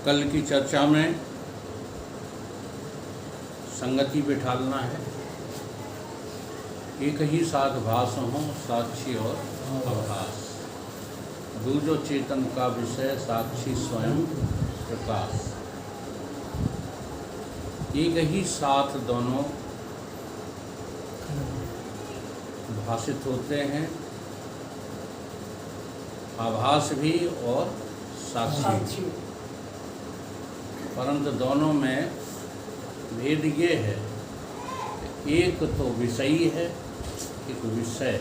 कल की चर्चा में संगति बिठालना है। एक ही साथ भास हों साक्षी और आभास, दूजो चेतन का विषय साक्षी स्वयं प्रकाश। एक ही साथ दोनों भाषित होते हैं, आभास भी और साक्षी। परंतु दोनों में भेद ये है, एक तो विषयी है, एक विषय।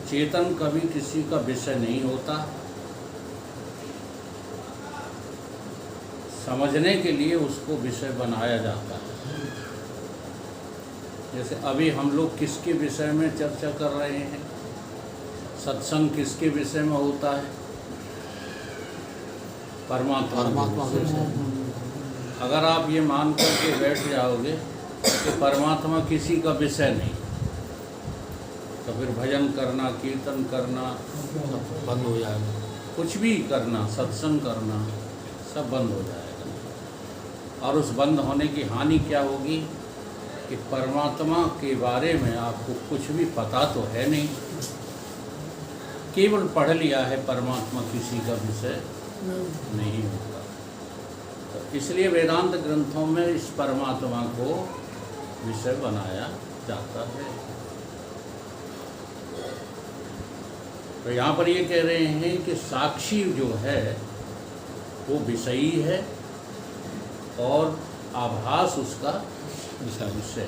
चेतन कभी किसी का विषय नहीं होता। समझने के लिए उसको विषय बनाया जाता है। जैसे अभी हम लोग किसके विषय में चर्चा कर रहे हैं? सत्संग किसके विषय में होता है? परमात्मा के विषय में। अगर आप ये मान करके बैठ जाओगे कि परमात्मा किसी का विषय नहीं, तो फिर भजन करना, कीर्तन करना बंद हो जाएगा। कुछ भी करना, सत्संग करना, सब बंद हो जाएगा। और उस बंद होने की हानि क्या होगी कि परमात्मा के बारे में आपको कुछ भी पता तो है नहीं, केवल पढ़ लिया है परमात्मा किसी का विषय नहीं होता। तो इसलिए वेदांत ग्रंथों में इस परमात्मा को विषय बनाया जाता है। तो यहाँ पर ये कह रहे हैं कि साक्षी जो है वो विषयी है और आभास उसका विषय है।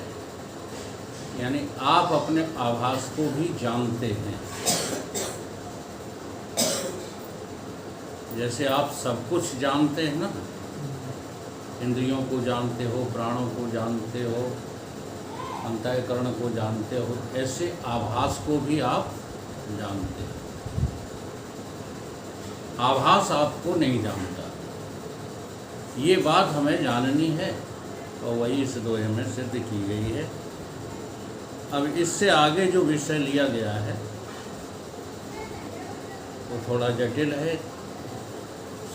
यानी आप अपने आभास को भी जानते हैं। जैसे आप सब कुछ जानते हैं ना, इंद्रियों को जानते हो, प्राणों को जानते हो, अंतःकरण को जानते हो, ऐसे आभास को भी आप जानते हो। आभास आपको नहीं जानता। ये बात हमें जाननी है और वही इस दोहे में सिद्ध की गई है। अब इससे आगे जो विषय लिया गया है वो थोड़ा जटिल है,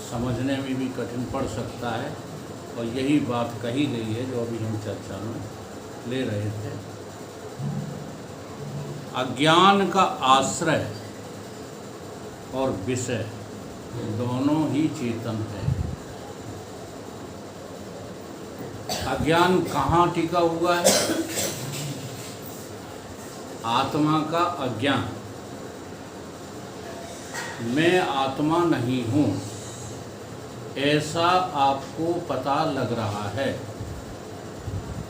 समझने में भी कठिन पड़ सकता है, और यही बात कही गई है जो अभी हम चर्चा में ले रहे थे। अज्ञान का आश्रय और विषय दोनों ही चेतन है। अज्ञान कहाँ टिका हुआ है? आत्मा का अज्ञान। मैं आत्मा नहीं हूँ ऐसा आपको पता लग रहा है।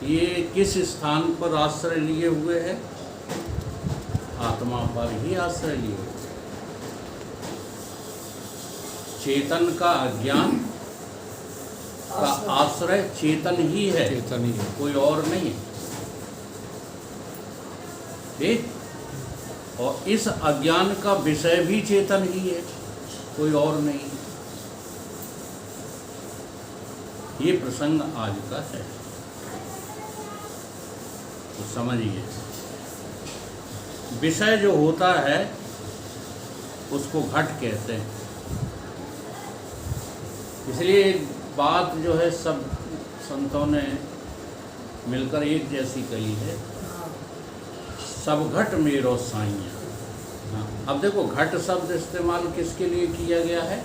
ये किस स्थान पर आश्रय लिए हुए है? आत्मा पर ही आश्रय लिए हुए। चेतन का अज्ञान का आश्रय चेतन ही है, चेतन ही है, कोई और नहीं है। ठीक? और इस अज्ञान का विषय भी चेतन ही है, कोई और नहीं। ये प्रसंग आज का है, तो समझिए। विषय जो होता है उसको घट कहते हैं। इसलिए एक बात जो है सब संतों ने मिलकर एक जैसी कही है, सब घट मेरो साइया। हाँ, अब देखो घट शब्द इस्तेमाल किसके लिए किया गया है?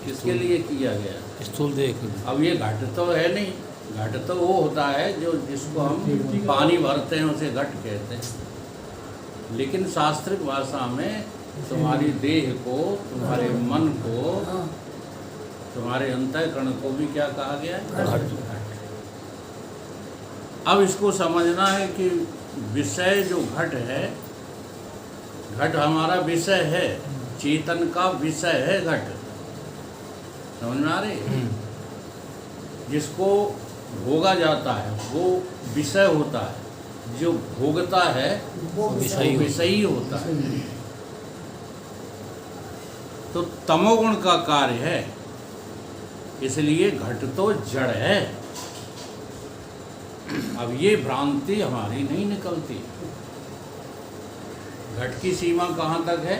किसके लिए किया गया? स्थूल देख। अब ये घट तो है नहीं, घट तो वो होता है जो जिसको हम पानी भरते हैं उसे घट कहते हैं। लेकिन शास्त्रिक भाषा में तुम्हारी देह को, तुम्हारे मन को, तुम्हारे अंतःकरण को भी क्या कहा गया है? घट। अब इसको समझना है कि विषय जो घट है, घट हमारा विषय है, चेतन का विषय है घट। समझ में आ रही है? जिसको भोगा जाता है वो विषय होता है, जो भोगता है वो विषयी होता है। तो तमोगुण का कार्य है, इसलिए घट तो जड़ है। अब ये भ्रांति हमारी नहीं निकलती। घट की सीमा कहाँ तक है?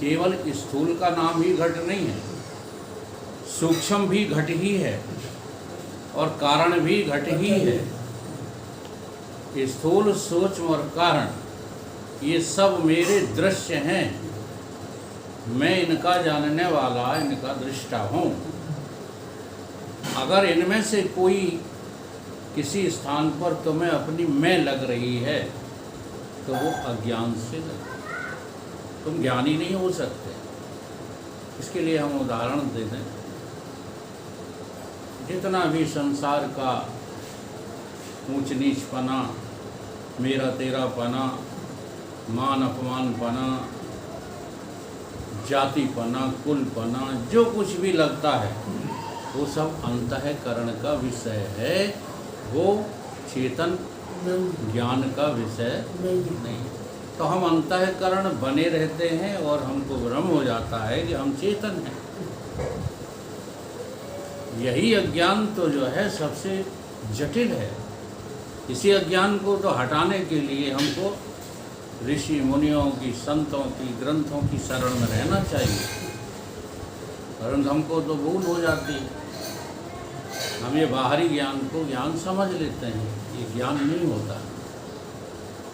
केवल स्थूल का नाम ही घट नहीं है, सूक्ष्म भी घट ही है और कारण भी घट ही है। स्थूल, सूक्ष्म और कारण ये सब मेरे दृश्य हैं। मैं इनका जानने वाला, इनका दृष्टा हूँ। अगर इनमें से कोई किसी स्थान पर तुम्हें अपनी मैं लग रही है तो वो अज्ञान से लग, तुम ज्ञानी नहीं हो सकते। इसके लिए हम उदाहरण दे दें, जितना भी संसार का ऊंच नीच पना, मेरा तेरा पना, मान अपमान पना, जाति पना, कुल पना, जो कुछ भी लगता है वो सब अंतःकरण का विषय है, वो चेतन ज्ञान का विषय नहीं। तो हम अंतःकरण बने रहते हैं और हमको भ्रम हो जाता है कि हम चेतन हैं। यही अज्ञान तो जो है सबसे जटिल है। इसी अज्ञान को तो हटाने के लिए हमको ऋषि मुनियों की, संतों की, ग्रंथों की शरण में रहना चाहिए। परंतु हमको तो भूल हो जाती है। हम ये बाहरी ज्ञान को ज्ञान समझ लेते हैं, ये ज्ञान नहीं होता,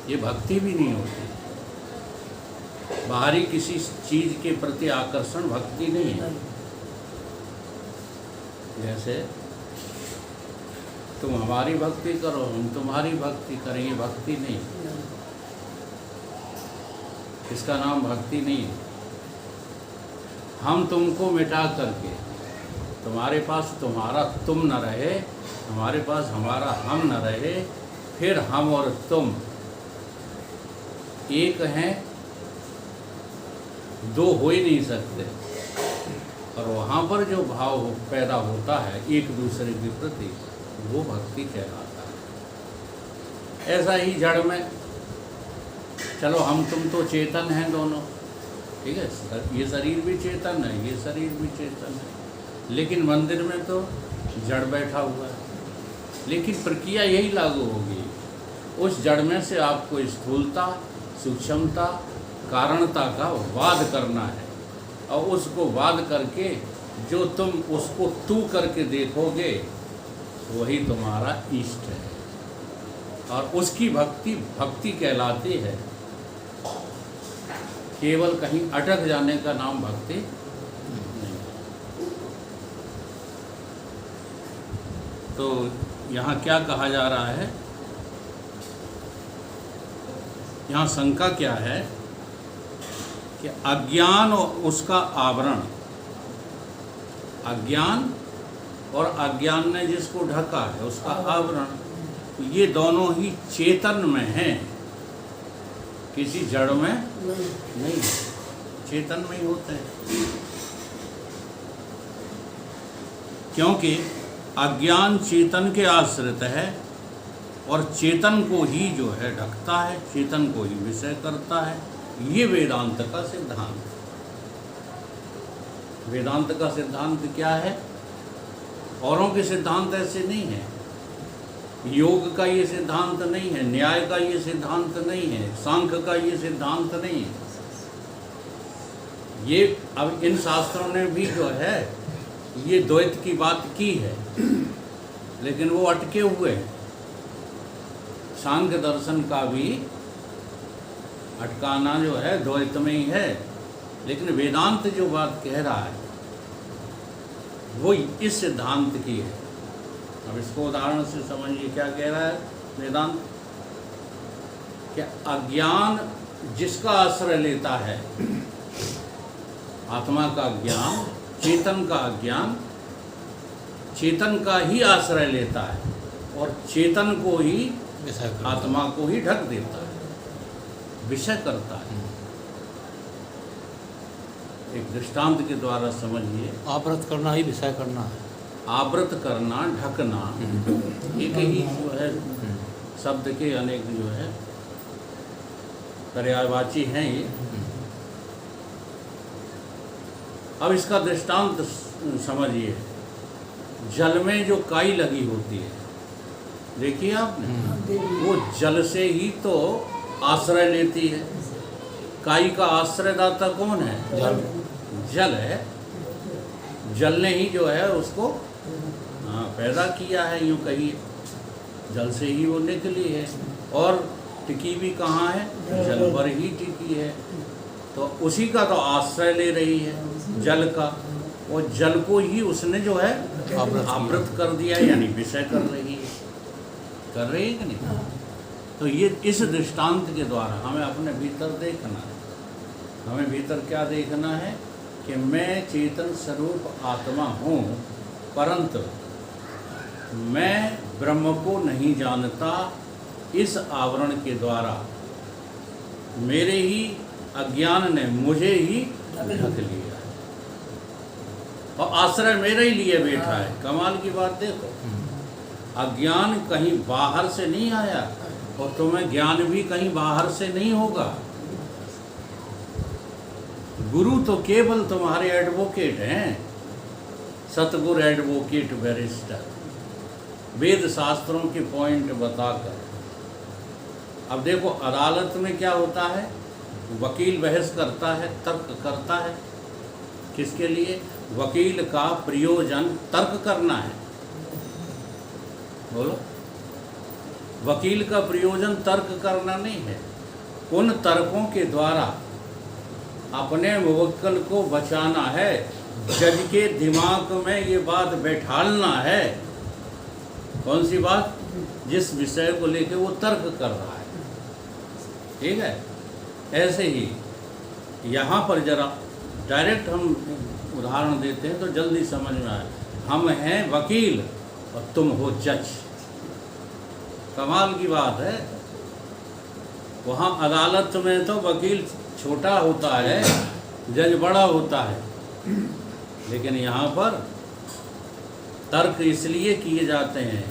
ये भक्ति भी नहीं होती। बाहरी किसी चीज़ के प्रति आकर्षण भक्ति नहीं है। जैसे तुम हमारी भक्ति करो, हम तुम्हारी भक्ति करें, ये भक्ति नहीं, इसका नाम भक्ति नहीं है। हम तुमको मिटा करके, तुम्हारे पास तुम्हारा तुम न रहे, हमारे पास हमारा हम न रहे, फिर हम और तुम एक हैं, दो हो ही नहीं सकते। और वहाँ पर जो भाव पैदा होता है एक दूसरे के प्रति, वो भक्ति कहलाता है। ऐसा ही जड़ में, चलो हम तुम तो चेतन हैं दोनों, ठीक है, ये शरीर भी चेतन है, ये शरीर भी चेतन है, लेकिन मंदिर में तो जड़ बैठा हुआ है। लेकिन प्रक्रिया यही लागू होगी, उस जड़ में से आपको स्थूलता, सूक्ष्मता, कारणता का वाद करना है, और उसको वाद करके जो तुम उसको तू करके देखोगे वही तुम्हारा इष्ट है, और उसकी भक्ति भक्ति कहलाती है। केवल कहीं अटक जाने का नाम भक्ति नहीं। तो यहाँ क्या कहा जा रहा है, यहाँ शंका क्या है कि अज्ञान और उसका आवरण, अज्ञान और अज्ञान ने जिसको ढका है उसका आवरण, ये दोनों ही चेतन में हैं, किसी जड़ में नहीं, चेतन में ही होते हैं। क्योंकि अज्ञान चेतन के आश्रित है और चेतन को ही जो है ढकता है, चेतन को ही विषय करता है। ये वेदांत का सिद्धांत। वेदांत का सिद्धांत क्या है? औरों के सिद्धांत ऐसे नहीं है। योग का ये सिद्धांत नहीं है, न्याय का ये सिद्धांत नहीं है, सांख्य का ये सिद्धांत नहीं है। ये अब इन शास्त्रों ने भी जो है ये द्वैत की बात की है, लेकिन वो अटके हुए हैं। सांख्य दर्शन का भी अटकाना जो है द्वैत में ही है, लेकिन वेदांत जो बात कह रहा है वो इस सिद्धांत की है। अब इसको उदाहरण से समझिए, क्या कह रहा है वेदांत? क्या अज्ञान जिसका आश्रय लेता है, आत्मा का ज्ञान, चेतन का अज्ञान चेतन का ही आश्रय लेता है और चेतन को ही, आत्मा को ही ढक देता है, विषय करता है। एक दृष्टांत के द्वारा समझिए। आवृत करना ही विषय करना है। आवृत करना, ढकना, एक ही जो है शब्द के अनेक जो है पर्यायवाची हैं ये। अब इसका दृष्टांत समझिए। जल में जो काई लगी होती है, देखिए आपने, वो जल से ही तो आश्रय लेती है। काई का आश्रयदाता कौन है? जल। जल है। जल ने ही जो है उसको पैदा किया है, यूँ कहिए। जल से ही वो निकली है और टिकी भी कहाँ है? जल पर ही टिकी है। तो उसी का तो आश्रय ले रही है, जल का। और जल को ही उसने जो है आवृत कर दिया, यानी विषय कर रही है। कर रही है कि नहीं? तो ये इस दृष्टांत के द्वारा हमें अपने भीतर देखना है। हमें भीतर क्या देखना है कि मैं चेतन स्वरूप आत्मा हूँ, परंतु मैं ब्रह्म को नहीं जानता। इस आवरण के द्वारा मेरे ही अज्ञान ने मुझे ही ढक लिया और आश्रय मेरे ही लिए बैठा है। कमाल की बात देखो, अज्ञान कहीं बाहर से नहीं आया और तुम्हें ज्ञान भी कहीं बाहर से नहीं होगा। गुरु तो केवल तुम्हारे एडवोकेट हैं, सतगुरु एडवोकेट बैरिस्टर, वेद शास्त्रों के पॉइंट बताकर। अब देखो अदालत में क्या होता है, वकील बहस करता है, तर्क करता है। किसके लिए? वकील का प्रयोजन तर्क करना है। बोलो, वकील का प्रयोजन तर्क करना नहीं है। उन तर्कों के द्वारा अपने मुवक्किल को बचाना है, जज के दिमाग में ये बात बैठालना है। कौन सी बात? जिस विषय को लेकर वो तर्क कर रहा है। ठीक है? ऐसे ही यहाँ पर जरा डायरेक्ट हम उदाहरण देते हैं तो जल्दी समझ में आए। हम हैं वकील और तुम हो जज। कमाल की बात है। वहाँ अदालत में तो वकील छोटा होता है, जज बड़ा होता है, लेकिन यहाँ पर तर्क इसलिए किए जाते हैं,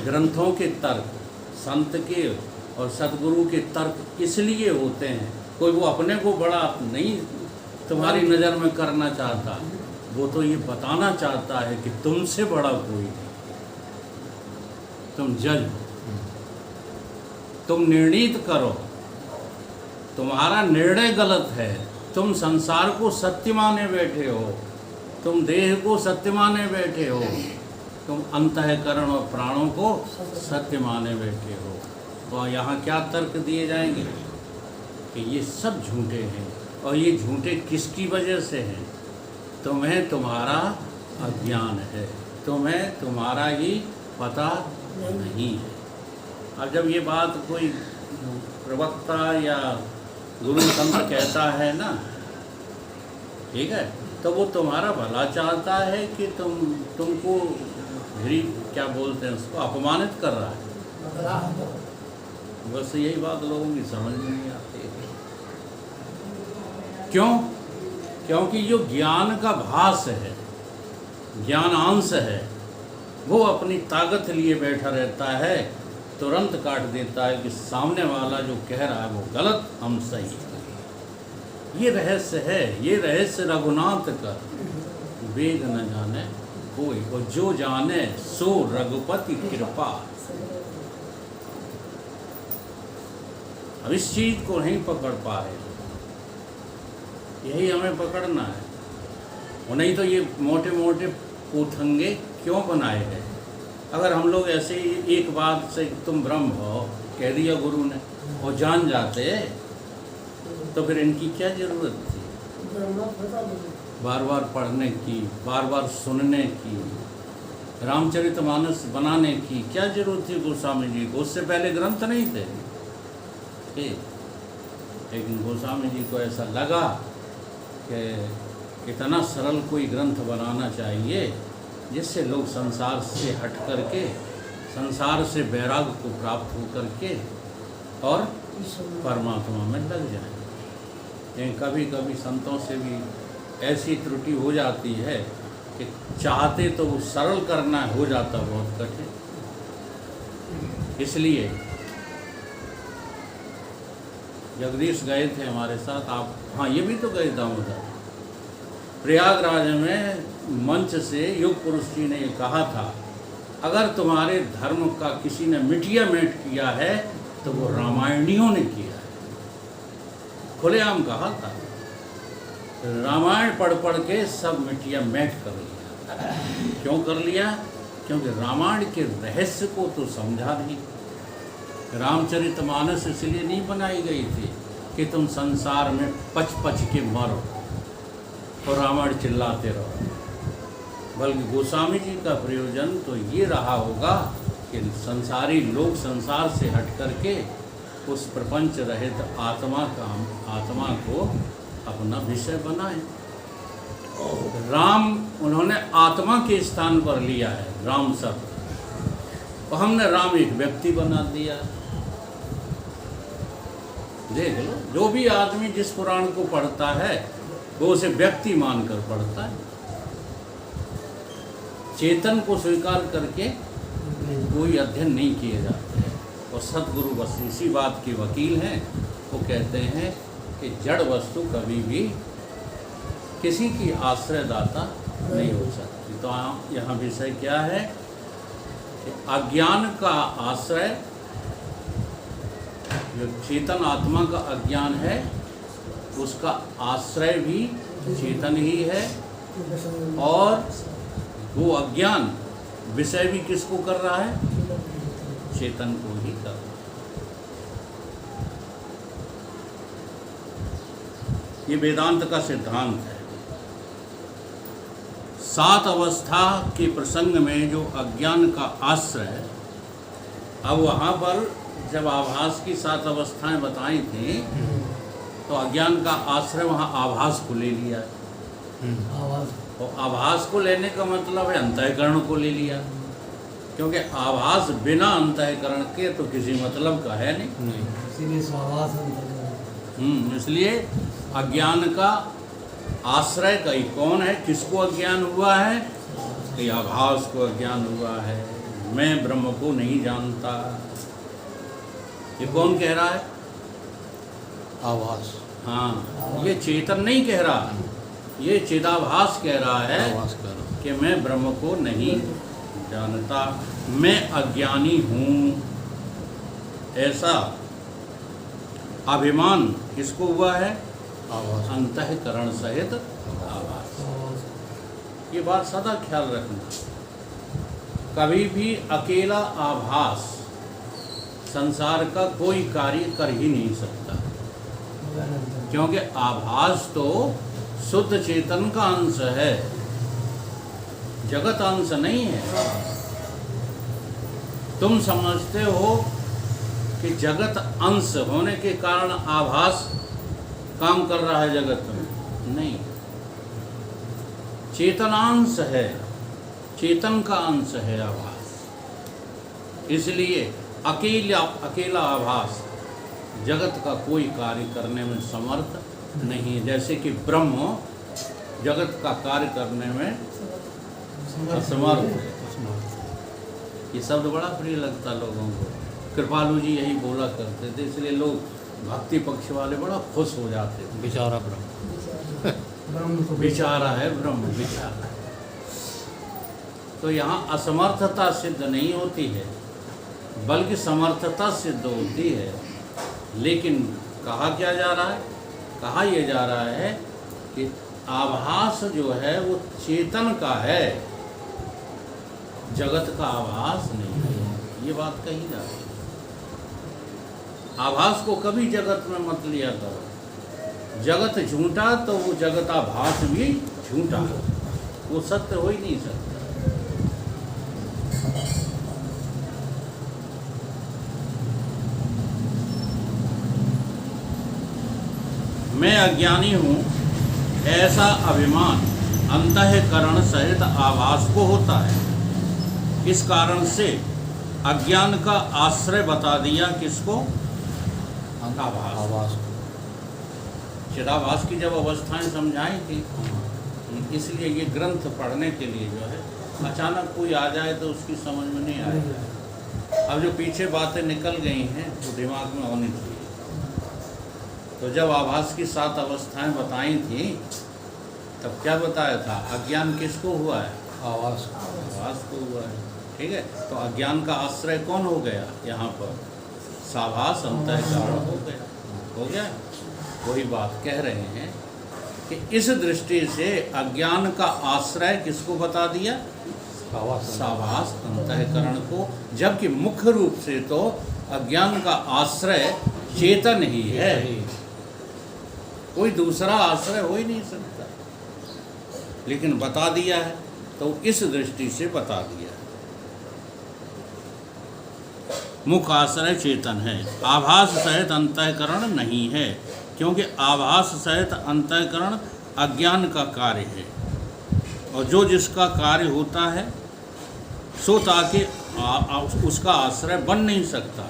ग्रंथों के तर्क, संत के और सतगुरु के तर्क इसलिए होते हैं। कोई वो अपने को बड़ा नहीं तुम्हारी नज़र में करना चाहता, वो तो ये बताना चाहता है कि तुमसे बड़ा कोई नहीं। तुम जज हो, तुम निर्णित करो, तुम्हारा निर्णय गलत है। तुम संसार को सत्य माने बैठे हो, तुम देह को सत्य माने बैठे हो, तुम अंतःकरण और प्राणों को सत्य माने बैठे हो। तो यहाँ क्या तर्क दिए जाएंगे कि ये सब झूठे हैं। और ये झूठे किसकी वजह से हैं? तुम्हें तुम्हारा अज्ञान है, तुम्हें तुम्हारा ही पता नहीं है। अब जब ये बात कोई प्रवक्ता या गुरु संत कहता है ना, ठीक है, तो वो तुम्हारा भला चाहता है कि तुमको क्या बोलते हैं उसको, अपमानित कर रहा है। बस यही बात लोगों की समझ में नहीं आती है। क्यों? क्योंकि जो ज्ञान का भास है, ज्ञानांश है, वो अपनी ताकत लिए बैठा रहता है, तुरंत काट देता है कि सामने वाला जो कह रहा है वो गलत, हम सही। ये रहस्य है, ये रहस्य रघुनाथ का। वेद न जाने कोई, और जो जाने सो रघुपति कृपा। अब इस चीज को नहीं पकड़ पा रहे, यही हमें पकड़ना है। और नहीं तो ये मोटे मोटे पूथंगे क्यों बनाए गए? अगर हम लोग ऐसे ही एक बात से तुम ब्रह्म हो कह दिया गुरु ने और जान जाते, तो फिर इनकी क्या जरूरत थी बार बार पढ़ने की, बार बार सुनने की, रामचरितमानस बनाने की? क्या जरूरत थी गोस्वामी जी को? उससे पहले ग्रंथ नहीं थे। लेकिन गोस्वामी जी को ऐसा लगा कि इतना सरल कोई ग्रंथ बनाना चाहिए जिससे लोग संसार से हट करके, संसार से वैराग्य को प्राप्त हो करके और परमात्मा में लग जाए। लेकिन कभी कभी संतों से भी ऐसी त्रुटि हो जाती है कि चाहते तो वो सरल करना हो जाता बहुत कठिन। इसलिए जगदीश गए थे हमारे साथ, आप, हाँ ये भी तो गए दामोदर। प्रयागराज में मंच से युग पुरुष जी ने कहा था, अगर तुम्हारे धर्म का किसी ने मिटिया मेट किया है तो वो रामायणियों ने किया है। खुलेआम कहा था। रामायण पढ़ पढ़ के सब मिटिया मैट कर लिया। क्यों कर लिया? क्योंकि रामायण के रहस्य को तो समझा नहीं। रामचरितमानस इसलिए नहीं बनाई गई थी कि तुम संसार में पच पच के मरो और रामायण चिल्लाते रहो, बल्कि गोस्वामी जी का प्रयोजन तो ये रहा होगा कि संसारी लोग संसार से हट करके उस प्रपंच रहित आत्मा को अपना विषय बनाए। राम उन्होंने आत्मा के स्थान पर लिया है राम शब्द, और हमने राम एक व्यक्ति बना दिया। देख लो, जो भी आदमी जिस पुराण को पढ़ता है वो उसे व्यक्ति मानकर पढ़ता है। चेतन को स्वीकार करके कोई अध्ययन नहीं किए जाते हैं। और सतगुरु बस इसी बात के वकील हैं। वो कहते हैं कि जड़ वस्तु कभी भी किसी की आश्रयदाता नहीं हो सकती। तो यहाँ विषय क्या है कि अज्ञान का आश्रय, जो चेतन आत्मा का अज्ञान है उसका आश्रय भी चेतन ही है, और वो अज्ञान विषय भी किसको कर रहा है? चेतन को ही कर रहा है। ये वेदांत का सिद्धांत है। 7 अवस्था के प्रसंग में जो अज्ञान का आश्रय, अब वहाँ पर जब आभास की 7 अवस्थाएं बताई थी तो अज्ञान का आश्रय वहाँ आभास को ले लिया। और आभास को लेने का मतलब है अंतःकरण को ले लिया, क्योंकि आभास बिना अंतःकरण के तो किसी मतलब का है नहीं। इसलिए अज्ञान का आश्रय कई कौन है? किसको अज्ञान हुआ है? कि आभास को अज्ञान हुआ है। मैं ब्रह्म को नहीं जानता। ये कौन कह रहा है? आभास। हाँ, ये चेतन नहीं कह रहा, ये चिदाभास कह रहा है कि मैं ब्रह्म को नहीं जानता, मैं अज्ञानी हूँ। ऐसा अभिमान किसको हुआ है? अंतःकरण सहित आभास। ये बात सदा ख्याल रखना। कभी भी अकेला आभास संसार का कोई कार्य कर ही नहीं सकता, क्योंकि आभास तो शुद्ध चेतन का अंश है, जगत अंश नहीं है। तुम समझते हो कि जगत अंश होने के कारण आभास काम कर रहा है जगत में, नहीं। चेतनांश है, चेतन का अंश है आभास। इसलिए अकेला आभास जगत का कोई कार्य करने में समर्थ नहीं है। जैसे कि ब्रह्म जगत का कार्य करने में असमर्थ है। ये शब्द बड़ा प्रिय लगता लोगों को। कृपालु जी यही बोला करते थे, इसलिए लोग भक्ति पक्ष वाले बड़ा खुश हो जाते थे। बेचारा ब्रह्म, बेचारा है ब्रह्म, बेचारा। तो यहाँ असमर्थता सिद्ध नहीं होती है, बल्कि समर्थता सिद्ध होती है। लेकिन कहा क्या जा रहा है? कहा यह जा रहा है कि आभास जो है वो चेतन का है, जगत का आभास नहीं है। ये बात कही जा रही है। आभास को कभी जगत में मत लिया करो। जगत झूठा तो वो जगत आभास भी झूठा, वो सत्य हो ही नहीं सकता। मैं अज्ञानी हूँ, ऐसा अभिमान अंतःकरण सहित आभास को होता है। इस कारण से अज्ञान का आश्रय बता दिया किसको? आभास। चिदाभास की जब अवस्थाएं समझाई थी, इसलिए ये ग्रंथ पढ़ने के लिए जो है अचानक कोई आ जाए तो उसकी समझ में नहीं आएगा। अब जो पीछे बातें निकल गई हैं वो दिमाग में होनी चाहिए। तो जब आभास की 7 अवस्थाएं बताई थी तब क्या बताया था? अज्ञान किसको हुआ है? आभास को हुआ है। ठीक है, तो अज्ञान का आश्रय कौन हो गया? यहाँ पर साभास अंतःकरण हो गया। वही बात कह रहे हैं कि इस दृष्टि से अज्ञान का आश्रय किसको बता दिया? सावास अंतःकरण को, जबकि मुख्य रूप से तो अज्ञान का आश्रय चेतन ही है, कोई दूसरा आश्रय हो ही नहीं सकता, लेकिन बता दिया है तो इस दृष्टि से बता दिया है। मुख्य आश्रय चेतन है, आभास सहित अंतःकरण नहीं है, क्योंकि आभास सहित अंतःकरण अज्ञान का कार्य है, और जो जिसका कार्य होता है सो ताकि उसका आश्रय बन नहीं सकता।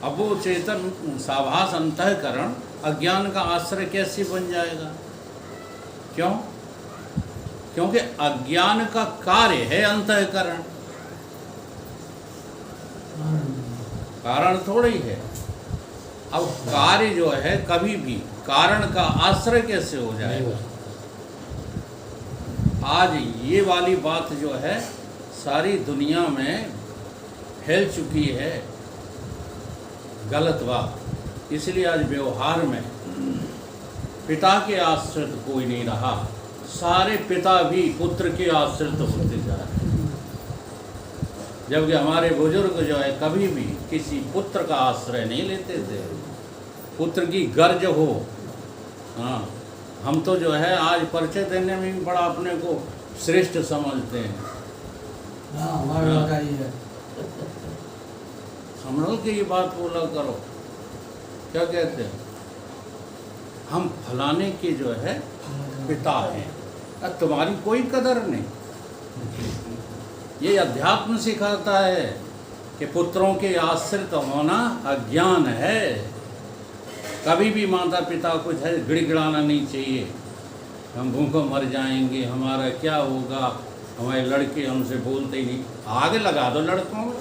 अब वो चेतन साभास अंतःकरण अज्ञान का आश्रय कैसे बन जाएगा? क्यों? क्योंकि अज्ञान का कार्य है अंतःकरण, कारण थोड़ा ही है। अब कार्य जो है कभी भी कारण का आश्रय कैसे हो जाएगा? आज ये वाली बात जो है सारी दुनिया में फैल चुकी है, गलत बात। इसलिए आज व्यवहार में पिता के आश्रित कोई नहीं रहा, सारे पिता भी पुत्र के आश्रित होते जा रहे हैं। जबकि हमारे बुजुर्ग जो है कभी भी किसी पुत्र का आश्रय नहीं लेते थे, पुत्र की गर्ज हो। हाँ, हम तो जो है आज परिचय देने में भी बड़ा अपने को श्रेष्ठ समझते हैं। हाँ, हमारा लड़का ही है। संभल के ये बात बोला करो, क्या कहते हैं, हम फलाने के जो है पिता हैं, अब तुम्हारी कोई कदर नहीं। ये अध्यात्म सिखाता है कि पुत्रों के आश्रित होना अज्ञान है। कभी भी माता पिता को गिड़गिड़ाना नहीं चाहिए, हम भूखों मर जाएंगे, हमारा क्या होगा, हमारे लड़के हमसे बोलते ही नहीं। आगे लगा दो लड़कों में,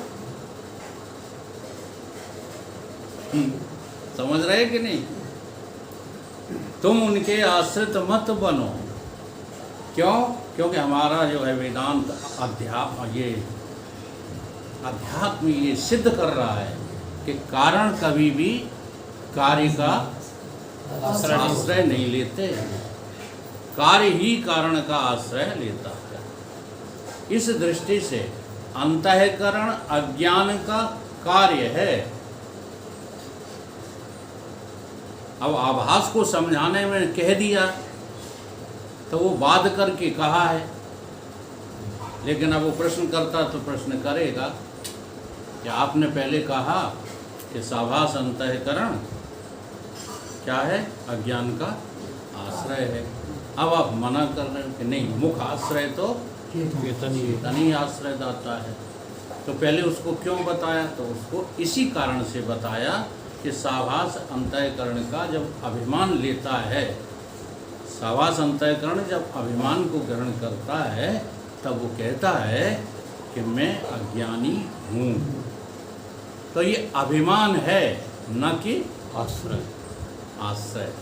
समझ रहे कि नहीं? तुम उनके आश्रित मत बनो। क्यों? क्योंकि हमारा जो है वेदांत अध्यात्म ये सिद्ध कर रहा है कि कारण कभी भी कार्य का आश्रय नहीं लेते, कार्य ही कारण का आश्रय लेता है। इस दृष्टि से अंतःकरण अज्ञान का कार्य है। अब आभास को समझाने में कह दिया तो वो बाध करके कहा है, लेकिन अब वो प्रश्न करता तो प्रश्न करेगा कि आपने पहले कहा कि साभास अंतःकरण क्या है? अज्ञान का आश्रय है। अब आप मना कर रहे हो कि नहीं, मुख्य आश्रय तो चेतन ही आश्रय दाता है। तो पहले उसको क्यों बताया? तो उसको इसी कारण से बताया कि साभास अंतःकरण का जब अभिमान लेता है, साभास अंतःकरण जब अभिमान को ग्रहण करता है तब वो कहता है कि मैं अज्ञानी हूँ। तो ये अभिमान है, न कि आश्रय।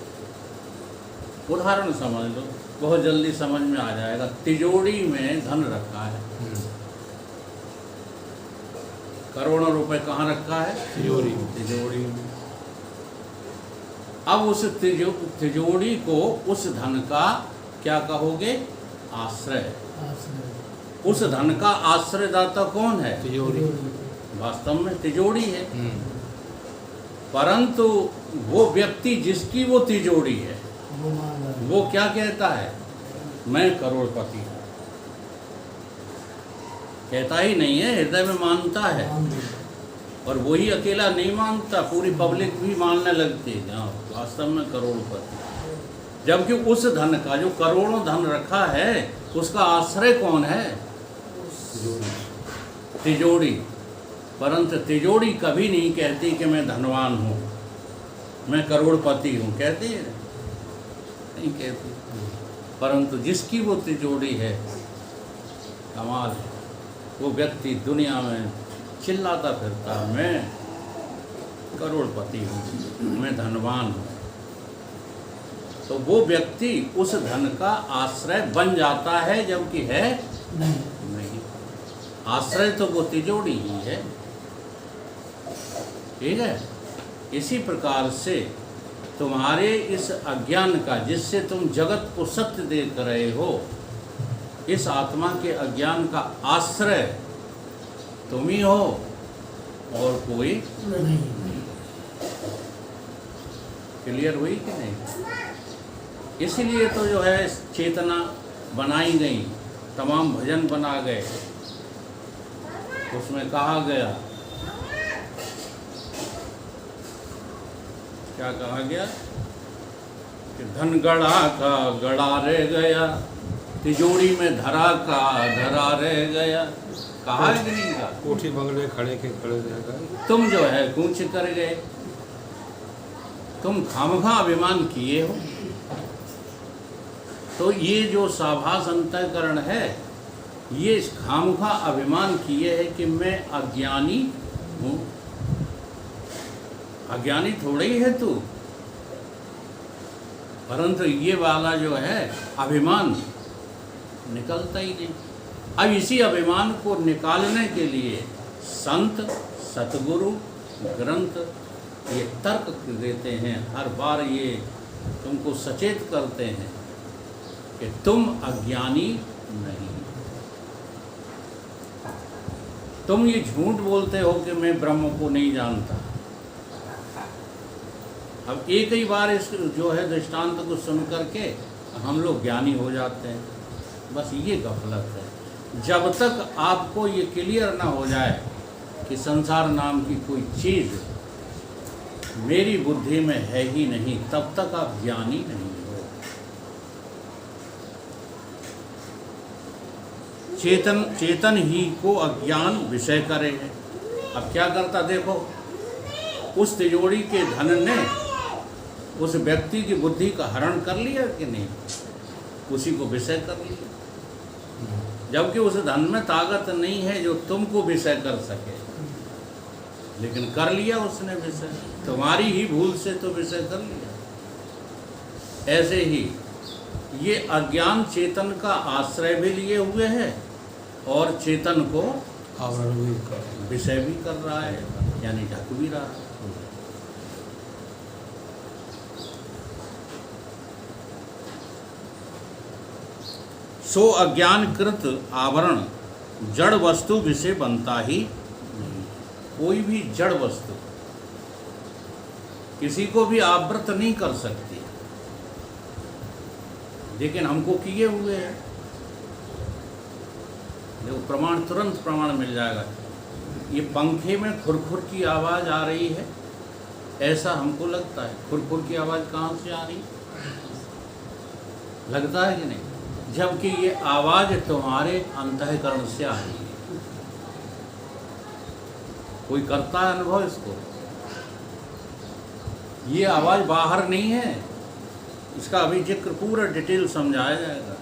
उदाहरण समझ लो, बहुत जल्दी समझ में आ जाएगा। तिजोरी में धन रखा है, करोड़ों रुपए कहाँ रखा है? तिजोरी में। अब उस तिजोरी को, उस धन का क्या कहोगे? आश्रय। उस धन का आश्रयदाता कौन है? तिजोरी। वास्तव में तिजोरी है, परंतु वो व्यक्ति जिसकी वो तिजोरी है वो क्या कहता है? मैं करोड़पति हूँ। कहता ही नहीं है, हृदय में मानता है। और वही अकेला नहीं मानता, पूरी पब्लिक भी मानने लगती है हाँ वास्तव में करोड़पति। जबकि उस धन का, जो करोड़ों धन रखा है, उसका आश्रय कौन है? तिजोरी। परंतु तिजोरी कभी नहीं कहती कि मैं धनवान हूँ, मैं करोड़पति हूँ। कहती है? नहीं कहती। परंतु जिसकी वो तिजोरी है, कमाल है, वो व्यक्ति दुनिया में चिल्लाता फिरता, मैं करोड़पति हूँ, मैं धनवान हूँ। तो वो व्यक्ति उस धन का आश्रय बन जाता है, जबकि है नहीं। आश्रय तो वो तिजोरी ही है। ठीक है? इसी प्रकार से तुम्हारे इस अज्ञान का, जिससे तुम जगत को सत्य देख रहे हो, इस आत्मा के अज्ञान का आश्रय तुम ही हो और कोई नहीं। क्लियर हुई कि नहीं? इसीलिए तो जो है चेतना बनाई गई, तमाम भजन बना गए। उसमें कहा गया, क्या कहा गया कि धन गढ़ा का गढ़ा रह गया, तिजोरी में धरा का धरा रह गया। कहा कि नहीं कहा? कोठी बंगले खड़े के खड़े रह गए। तुम जो है कूच कर गए, तुम खामखा अभिमान किए हो। तो ये जो साभास अंतःकरण है, ये खामखा अभिमान किए है कि मैं अज्ञानी हूँ। अज्ञानी थोड़ा ही है तू, परंतु ये वाला जो है अभिमान निकलता ही नहीं। अब इसी अभिमान को निकालने के लिए संत, सतगुरु, ग्रंथ ये तर्क देते हैं, हर बार ये तुमको सचेत करते हैं कि तुम अज्ञानी नहीं। तुम ये झूठ बोलते हो कि मैं ब्रह्म को नहीं जानता। अब एक ही बार इस जो है दृष्टांत को सुन करके हम लोग ज्ञानी हो जाते हैं। बस ये गफलत है। जब तक आपको ये क्लियर ना हो जाए कि संसार नाम की कोई चीज़ मेरी बुद्धि में है ही नहीं, तब तक आप ज्ञानी नहीं हो। चेतन ही को अज्ञान विषय करे है। अब क्या करता देखो, उस तिजोरी के धन ने उस व्यक्ति की बुद्धि का हरण कर लिया कि नहीं? उसी को विषय कर लिया, जबकि उस धन में ताकत नहीं है जो तुमको विषय कर सके, लेकिन कर लिया उसने विषय। तुम्हारी ही भूल से तो विषय कर लिया। ऐसे ही ये अज्ञान चेतन का आश्रय भी लिए हुए है और चेतन को आवरण भी विषय भी कर रहा है, यानी ढक भी रहा है। सो अज्ञानकृत आवरण जड़ वस्तु विषय बनता ही नहीं। कोई भी जड़ वस्तु किसी को भी आवृत नहीं कर सकती, लेकिन हमको किए हुए हैं। देखो प्रमाण, तुरंत प्रमाण मिल जाएगा। ये पंखे में खुरखुर की आवाज़ आ रही है, ऐसा हमको लगता है। खुरखुर की आवाज़ कहाँ से आ रही लगता है कि नहीं? जबकि ये आवाज़ तुम्हारे अंतःकरण से आ रही है। कोई करता है अनुभव इसको? ये आवाज़ बाहर नहीं है, इसका अभी जिक्र पूरा डिटेल समझाया जाएगा।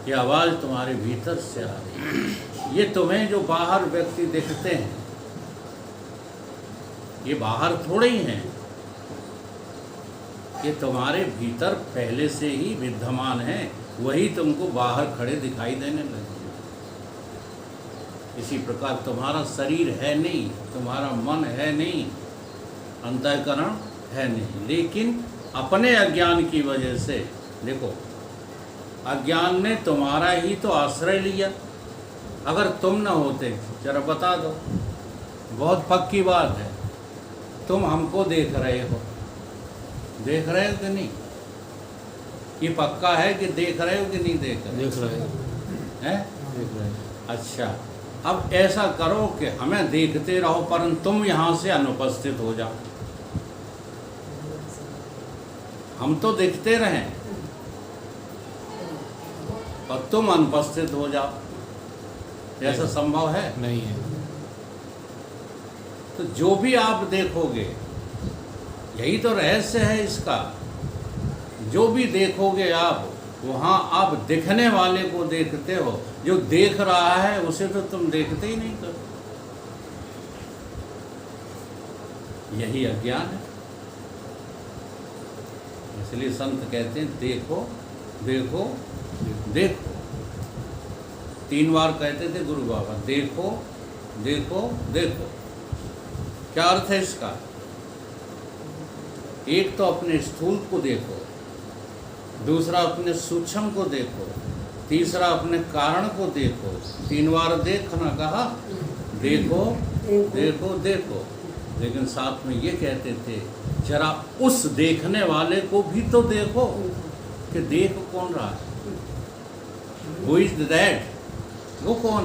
ये आवाज़ तुम्हारे भीतर से आ रही है। ये तुम्हें जो बाहर व्यक्ति दिखते हैं, ये बाहर थोड़े ही हैं, ये तुम्हारे भीतर पहले से ही विद्यमान है, वही तुमको बाहर खड़े दिखाई देने लगे। इसी प्रकार तुम्हारा शरीर है नहीं, तुम्हारा मन है नहीं, अंतःकरण है नहीं, लेकिन अपने अज्ञान की वजह से देखो, अज्ञान ने तुम्हारा ही तो आश्रय लिया। अगर तुम न होते, जरा बता दो, बहुत पक्की बात है, तुम हमको देख रहे हो, देख रहे हो कि नहीं? ये पक्का है कि देख रहे हो कि नहीं देख रहे? देख रहे हैं? देख रहे हैं। अच्छा, अब ऐसा करो कि हमें देखते रहो, परंतु तुम यहाँ से अनुपस्थित हो जाओ। हम तो देखते रहें और तुम अनुपस्थित हो जाओ, ऐसा संभव है? नहीं है। तो जो भी आप देखोगे, यही तो रहस्य है इसका, जो भी देखोगे आप, वहाँ आप दिखने वाले को देखते हो, जो देख रहा है उसे तो तुम देखते ही नहीं करो। यही अज्ञान है। इसलिए संत कहते हैं देखो देखो देखो। 3 बार कहते थे गुरु बाबा, देखो देखो देखो। क्या अर्थ है इसका? एक तो अपने स्थूल को देखो, दूसरा अपने सूक्ष्म को देखो, तीसरा अपने कारण को देखो। 3 बार देखना कहा, देखो देखो देखो। लेकिन साथ में ये कहते थे जरा उस देखने वाले को भी तो देखो कि देख कौन रहा है, हु इज दैट, वो कौन